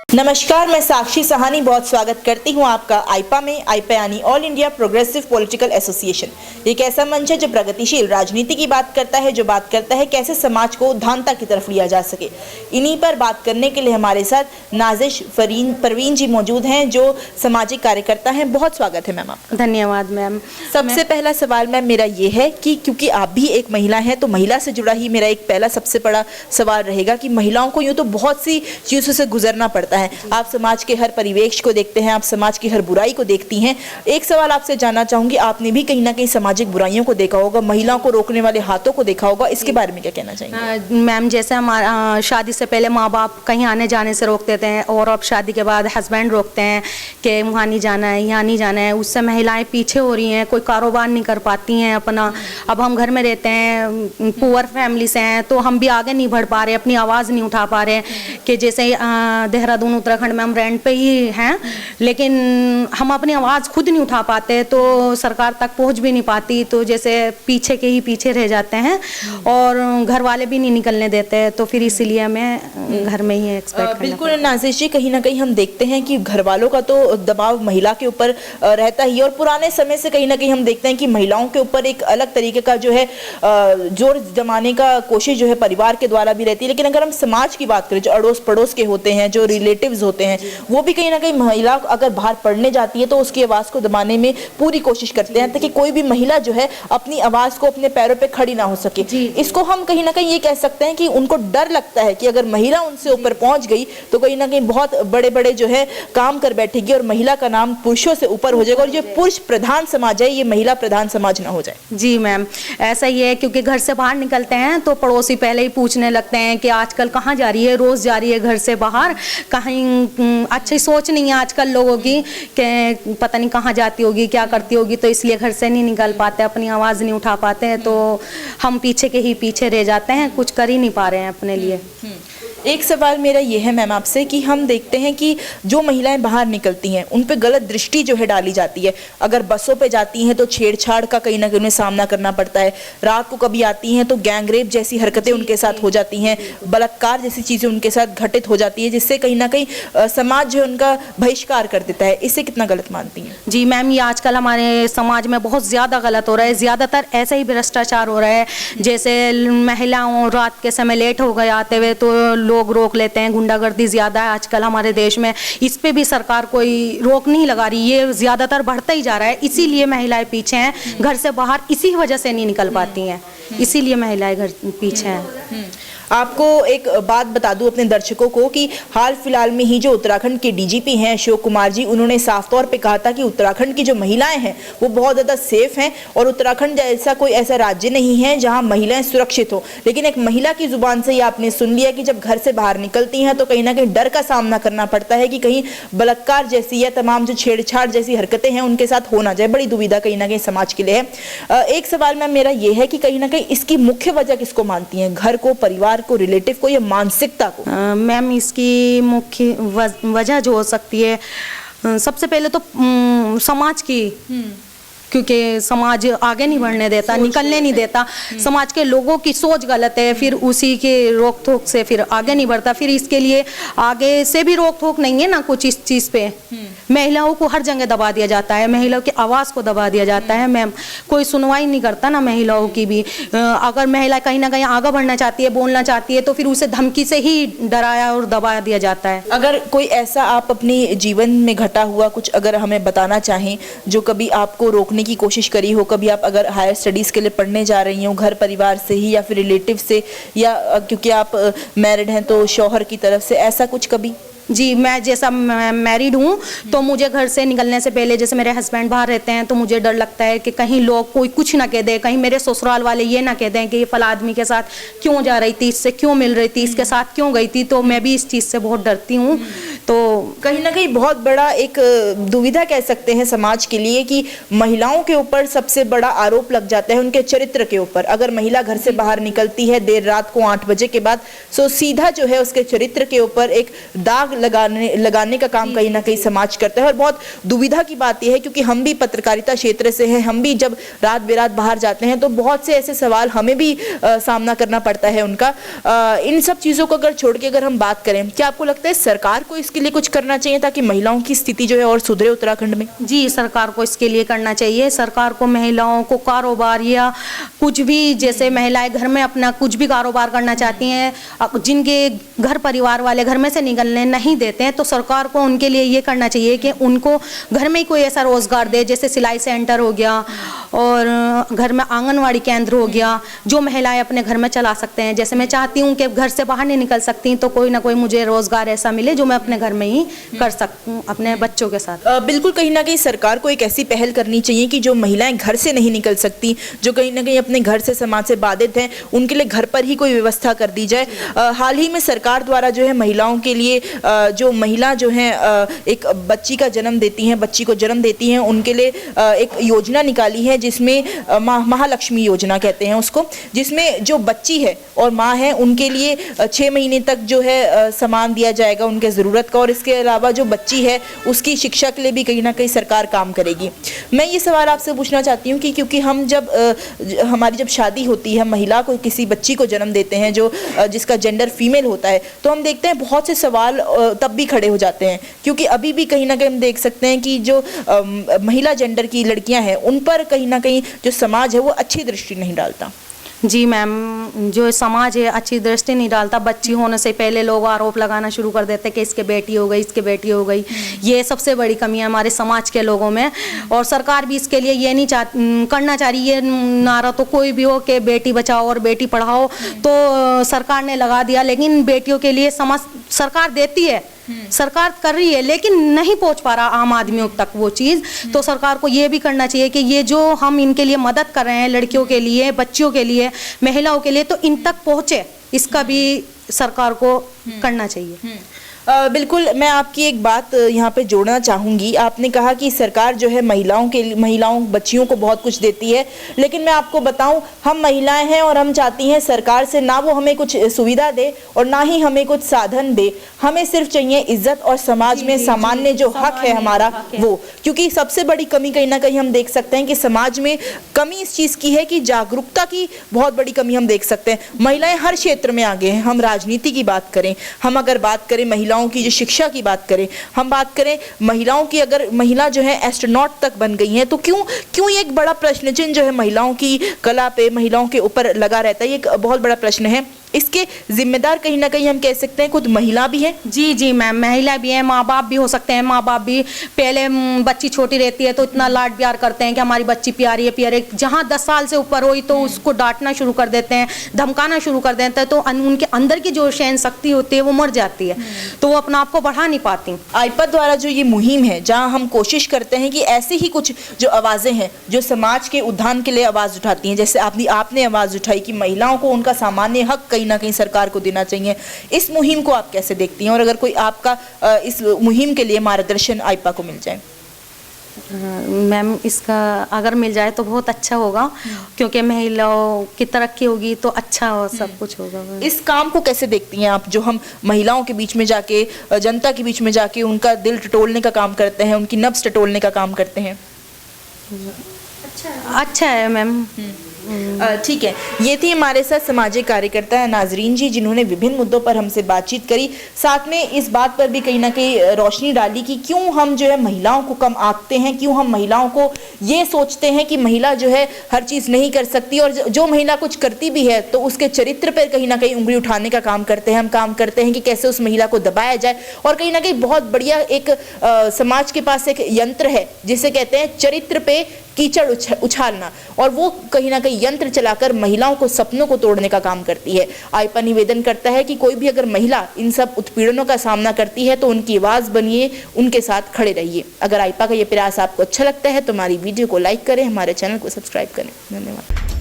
नमस्कार, मैं साक्षी सहानी बहुत स्वागत करती हूं आपका आईपा में। आईपा यानी all India progressive political association एक ऐसा मंच है जो प्रगतिशील राजनीति की बात करता है, जो बात करता है कैसे समाज को उद्धानता की तरफ लिया जा सके। इन्हीं पर बात करने के लिए हमारे साथ नाजिश परवीन जी मौजूद हैं, जो सामाजिक कार्यकर्ता हैं। बहुत स्वागत है मैम आपका। धन्यवाद मैम। सबसे पहला सवाल मैम मेरा ये है कि क्योंकि आप भी एक महिला हैं, तो महिला से जुड़ा ही मेरा एक पहला सबसे बड़ा सवाल रहेगा कि महिलाओं को यूँ तो बहुत सी चीज़ों से गुजरना पड़ता है। आप समाज के हर परिवेश को देखते हैं, आप समाज की हर बुराई को देखती हैं। एक सवाल आपसे जानना चाहूंगी, आपने भी कहीं ना कहीं सामाजिक बुराइयों को देखा होगा, महिलाओं को रोकने वाले हाथों को देखा होगा, इसके बारे में क्या कहना चाहिए? मैम, जैसे हमारा शादी से पहले माँ बाप कहीं आने जाने से रोक देते हैं, और अब शादी के बाद हस्बैंड रोकते हैं कि वहाँ नहीं जाना है, यहाँ नहीं जाना है। उससे महिलाएं पीछे हो रही हैं, कोई कारोबार नहीं कर पाती हैं अपना। अब हम घर में रहते हैं, पुअर फैमिली से हैं, तो हम भी आगे नहीं बढ़ पा रहे, अपनी आवाज़ नहीं उठा पा रहे। कि जैसे देहरादून उत्तराखंड में हम रेंट पे ही हैं, लेकिन हम अपनी आवाज़ खुद नहीं उठा पाते, तो सरकार तक पहुंच भी नहीं पाती। तो जैसे पीछे के ही पीछे रह जाते हैं, और घर वाले भी नहीं निकलने देते, तो फिर इसीलिए हमें घर में ही एक्सपेक्ट। बिल्कुल नाजिश जी, कहीं ना कहीं हम देखते हैं कि घर वालों का तो दबाव महिला के ऊपर रहता ही, और पुराने समय से कहीं ना कहीं हम देखते हैं कि महिलाओं के ऊपर एक अलग तरीके का जो है जोर जमाने का कोशिश जो है परिवार के द्वारा भी रहती है। लेकिन अगर हम समाज की बात करें, जो अड़ोस पड़ोस के होते हैं, जो रिलेटिव्स होते हैं, वो भी कहीं ना कहीं महिला अगर बाहर पढ़ने जाती है तो उसकी आवाज़ को दबाने में पूरी कोशिश करते हैं, ताकि कोई भी महिला जो है अपनी आवाज़ को अपने पैरों पे खड़ी ना हो सके। इसको हम कहीं ना कहीं ये कह सकते हैं कि उनको डर लगता है कि अगर महिला उनसे ऊपर पहुंच गई तो कहीं ना कहीं बहुत बड़े बड़े जो है काम कर बैठेगी, और महिला का नाम पुरुषों से ऊपर हो जाएगा, और ये पुरुष प्रधान समाज है, ये महिला प्रधान समाज ना हो जाए। जी मैम, ऐसा ही है, क्योंकि घर से बाहर निकलते हैं तो पड़ोसी पहले ही पूछने लगते हैं कि आजकल कहाँ जा रही है, रोज़ जा रही है घर से बाहर, कहीं अच्छी सोच नहीं है आजकल लोगों की कि पता नहीं कहाँ जाती होगी, क्या करती होगी, तो इसलिए घर से नहीं निकल पाते, अपनी आवाज़ नहीं उठा पाते हैं, तो हम पीछे के ही पीछे रह जाते हैं, कुछ कर ही नहीं पा रहे हैं अपने लिए। एक सवाल मेरा ये है मैम आपसे कि हम देखते हैं कि जो महिलाएं बाहर निकलती हैं उन पे गलत दृष्टि जो है डाली जाती है। अगर बसों पे जाती हैं तो छेड़छाड़ का कहीं ना कहीं उन्हें सामना करना पड़ता है, रात को कभी आती हैं तो गैंगरेप जैसी हरकतें उनके साथ हो जाती हैं, बलात्कार जैसी चीज़ें उनके साथ घटित हो जाती है, जिससे कहीं ना कहीं समाज जो है उनका बहिष्कार कर देता है। इसे कितना गलत मानती हैं? जी मैम, ये आजकल हमारे समाज में बहुत ज़्यादा गलत हो रहा है, ज़्यादातर ऐसा ही भ्रष्टाचार हो रहा है। जैसे महिलाओं रात के समय लेट हो गए आते हुए तो लोग रोक लेते हैं, गुंडागर्दी ज़्यादा है आजकल हमारे देश में, इस पे भी सरकार कोई रोक नहीं लगा रही, ये ज़्यादातर बढ़ता ही जा रहा है। इसीलिए महिलाएं पीछे हैं, घर से बाहर इसी वजह से नहीं निकल पाती हैं, इसीलिए महिलाएं घर पीछे हैं। आपको एक बात बता दूं अपने दर्शकों को कि हाल फिलहाल में ही जो उत्तराखंड के डीजीपी हैं अशोक कुमार जी, उन्होंने साफ तौर पे कहा था कि उत्तराखंड की जो महिलाएं हैं वो बहुत ज़्यादा सेफ हैं, और उत्तराखंड जैसा कोई ऐसा राज्य नहीं है जहां महिलाएं सुरक्षित हो। लेकिन एक महिला की जुबान से ये आपने सुन लिया कि जब घर से बाहर निकलती हैं तो कहीं ना कहीं डर का सामना करना पड़ता है कि कहीं बलात्कार जैसी या तमाम जो छेड़छाड़ जैसी हरकतें हैं उनके साथ हो ना जाए। बड़ी दुविधा कहीं ना कहीं समाज के लिए है। एक सवाल मैम मेरा ये है कि कहीं ना कहीं इसकी मुख्य वजह किसको मानती हैं, घर को, परिवार को, रिलेटिव को, या मानसिकता को? मैम, इसकी मुख्य वजह जो हो सकती है, सबसे पहले तो समाज की, क्योंकि समाज आगे नहीं बढ़ने देता, निकलने नहीं देता, समाज के लोगों की सोच गलत है, फिर उसी के रोक टोक से फिर आगे नहीं बढ़ता। फिर इसके लिए आगे से भी रोक टोक नहीं है ना कुछ इस चीज़ पे। महिलाओं को हर जगह दबा दिया जाता है, महिलाओं की आवाज़ को दबा दिया जाता है मैम, कोई सुनवाई नहीं करता ना महिलाओं की भी। अगर महिला कहीं ना कहीं आगे बढ़ना चाहती है, बोलना चाहती है, तो फिर उसे धमकी से ही डराया और दबा दिया जाता है। अगर कोई ऐसा आप अपने जीवन में घटा हुआ कुछ अगर हमें बताना चाहें जो कभी आपको रोकने की कोशिश करी हो, कभी आप अगर हायर स्टडीज़ के लिए पढ़ने जा रही हो, घर परिवार से ही या फिर रिलेटिव से, या क्योंकि आप मैरिड हैं तो शौहर की तरफ से, ऐसा कुछ कभी? जी, मैं जैसा मैरिड हूँ तो मुझे घर से निकलने से पहले, जैसे मेरे हस्बैंड बाहर रहते हैं, तो मुझे डर लगता है कि कहीं लोग कोई कुछ ना कह दे, कहीं मेरे ससुराल वाले ये ना कह दें कि ये फला आदमी के साथ क्यों जा रही थी, इससे क्यों मिल रही थी, इसके साथ क्यों गई थी। तो मैं भी इस चीज़ से बहुत डरती हूँ। तो कहीं ना कहीं बहुत बड़ा एक दुविधा कह सकते हैं समाज के लिए कि महिलाओं के ऊपर सबसे बड़ा आरोप लग जाता है उनके चरित्र के ऊपर। अगर महिला घर से बाहर निकलती है देर रात को 8 बजे के बाद, तो सीधा जो है उसके चरित्र के ऊपर एक दाग लगाने का काम कहीं ना कहीं समाज करता है। और बहुत दुविधा की बात यह है क्योंकि हम भी पत्रकारिता क्षेत्र से हैं, हम भी जब रात बेरात बाहर जाते हैं तो बहुत से ऐसे सवाल हमें भी सामना करना पड़ता है उनका। इन सब चीज़ों को अगर छोड़ के अगर हम बात करें, क्या आपको लगता है सरकार को इसके इसके लिए कुछ करना चाहिए ताकि महिलाओं की स्थिति जो है और सुधरे उत्तराखंड में? जी, सरकार को इसके लिए करना चाहिए। सरकार को महिलाओं को कारोबार या कुछ भी, जैसे महिलाएं घर में अपना कुछ भी कारोबार करना चाहती हैं, जिनके घर परिवार वाले घर में से निकलने नहीं देते हैं, तो सरकार को उनके लिए ये करना चाहिए कि उनको घर में ही कोई ऐसा रोजगार दे, जैसे सिलाई सेंटर हो गया और घर में आंगनवाड़ी केंद्र हो गया, जो महिलाएं अपने घर में चला सकते हैं। जैसे मैं चाहती हूँ कि घर से बाहर नहीं निकल सकती, तो कोई ना कोई मुझे रोजगार ऐसा मिले जो मैं अपने घर में ही कर सकूँ अपने बच्चों के साथ। बिल्कुल, कहीं ना कहीं सरकार को एक ऐसी पहल करनी चाहिए कि जो महिलाएं घर से नहीं निकल सकती, जो कहीं ना कहीं अपने घर से समाज से बाधित हैं, उनके लिए घर पर ही कोई व्यवस्था कर दी जाए। हाल ही में सरकार द्वारा जो है महिलाओं के लिए जो महिला जो है एक बच्ची का जन्म देती हैं, बच्ची को जन्म देती हैं, उनके लिए एक योजना निकाली है जिसमें महालक्ष्मी योजना कहते हैं उसको, जिसमें जो बच्ची है और माँ है उनके लिए 6 महीने तक जो है सामान दिया जाएगा उनके ज़रूरत का, और इसके अलावा जो बच्ची है उसकी शिक्षा के लिए भी कहीं ना कहीं सरकार काम करेगी। मैं ये सवाल आपसे पूछना चाहती हूँ कि क्योंकि हम जब हमारी जब शादी होती है, महिला को किसी बच्ची को जन्म देते हैं जो जिसका जेंडर फीमेल होता है, तो हम देखते हैं बहुत से सवाल तब भी खड़े हो जाते हैं, क्योंकि अभी भी कहीं ना कहीं हम देख सकते हैं कि जो महिला जेंडर की लड़कियां हैं उन पर कहीं ना कहीं जो समाज है वो अच्छी दृष्टि नहीं डालता। जी मैम, जो समाज है अच्छी दृष्टि नहीं डालता। बच्ची होने से पहले लोग आरोप लगाना शुरू कर देते हैं कि इसके बेटी हो गई, इसके बेटी हो गई। ये सबसे बड़ी कमी है हमारे समाज के लोगों में, और सरकार भी इसके लिए ये नहीं करना चाह रही। ये नारा तो कोई भी हो कि बेटी बचाओ और बेटी पढ़ाओ, तो सरकार ने लगा दिया, लेकिन बेटियों के लिए समझ सरकार देती है, सरकार कर रही है, लेकिन नहीं पहुंच पा रहा आम आदमियों तक वो चीज़। तो सरकार को ये भी करना चाहिए कि ये जो हम इनके लिए मदद कर रहे हैं, लड़कियों के लिए, बच्चियों के लिए, महिलाओं के लिए, तो इन तक पहुंचे, इसका भी सरकार को करना चाहिए। बिल्कुल, मैं आपकी एक बात यहाँ पे जोड़ना चाहूँगी। आपने कहा कि सरकार जो है महिलाओं बच्चियों को बहुत कुछ देती है, लेकिन मैं आपको बताऊँ, हम महिलाएं हैं और हम चाहती हैं सरकार से ना वो हमें कुछ सुविधा दे और ना ही हमें कुछ साधन दे। हमें सिर्फ चाहिए इज्जत और समाज में सामान्य जो हक है हमारा वो, क्योंकि सबसे बड़ी कमी कहीं ना कहीं हम देख सकते हैं कि समाज में कमी इस चीज़ की है कि जागरूकता की बहुत बड़ी कमी हम देख सकते हैं। महिलाएं हर क्षेत्र में आगे हैं। हम राजनीति की बात करें, हम अगर बात करें महिलाओं की जो शिक्षा की बात करें, हम बात करें महिलाओं की, अगर महिला जो है एस्ट्रोनॉट तक बन गई हैं, तो क्यों ये एक बड़ा प्रश्न चिन्ह जो है महिलाओं की कला पे, महिलाओं के ऊपर लगा रहता है। ये एक बहुत बड़ा प्रश्न है। इसके जिम्मेदार कहीं ना कहीं हम कह सकते हैं खुद महिला भी है। जी मैम, महिला भी है, माँ बाप भी हो सकते हैं। माँ बाप भी पहले बच्ची छोटी रहती है तो इतना लाड प्यार करते हैं कि हमारी बच्ची प्यारी है प्यारे, जहाँ 10 साल से ऊपर हुई तो उसको डांटना शुरू कर देते हैं, धमकाना शुरू कर देते हैं, तो उनके अंदर की जो सहन शक्ति होती है वो मर जाती है, तो वो अपना आप को बढ़ा नहीं पाती। आईपा द्वारा जो ये मुहिम है, जहाँ हम कोशिश करते हैं कि ऐसे ही कुछ जो आवाज़ें हैं जो समाज के उत्थान के लिए आवाज़ उठाती हैं, जैसे आपने आवाज़ उठाई कि महिलाओं को उनका सामान्य हक कहीं ना कहीं सरकार को देना चाहिए, इस मुहिम को आप कैसे देखती हैं? और अगर कोई आपका इस मुहिम के लिए मार्गदर्शन आईपा को मिल जाए? मैम, इसका अगर मिल जाए तो बहुत अच्छा होगा, क्योंकि महिलाओं की तरक्की होगी तो अच्छा हो, सब कुछ होगा। इस काम को कैसे देखती हैं आप, जो हम महिलाओं के बीच में जाके, जनता के बीच में जाके उनका दिल टटोलने का काम करते हैं, उनकी नब्ज टटोलने का काम करते हैं? अच्छा है मैम। ठीक है, ये थी हमारे साथ सामाजिक कार्यकर्ता नाजरीन जी, जिन्होंने विभिन्न मुद्दों पर हमसे बातचीत करी, साथ में इस बात पर भी कहीं ना कहीं रोशनी डाली कि क्यों हम जो है महिलाओं को कम आंकते हैं, क्यों हम महिलाओं को ये सोचते हैं कि महिला जो है हर चीज़ नहीं कर सकती, और जो महिला कुछ करती भी है तो उसके चरित्र पर कहीं ना कहीं उंगली उठाने का काम करते हैं। हम काम करते हैं कि कैसे उस महिला को दबाया जाए, और कहीं ना कहीं बहुत बढ़िया एक समाज के पास एक यंत्र है जिसे कहते हैं चरित्र पे कीचड़ उछालना, और वो कहीं ना कहीं यंत्र चलाकर महिलाओं को सपनों को तोड़ने का काम करती है। आईपा निवेदन करता है कि कोई भी अगर महिला इन सब उत्पीड़नों का सामना करती है तो उनकी आवाज़ बनिए, उनके साथ खड़े रहिए। अगर आईपा का ये प्रयास आपको अच्छा लगता है तो हमारी वीडियो को लाइक करें, हमारे चैनल को सब्सक्राइब करें। धन्यवाद।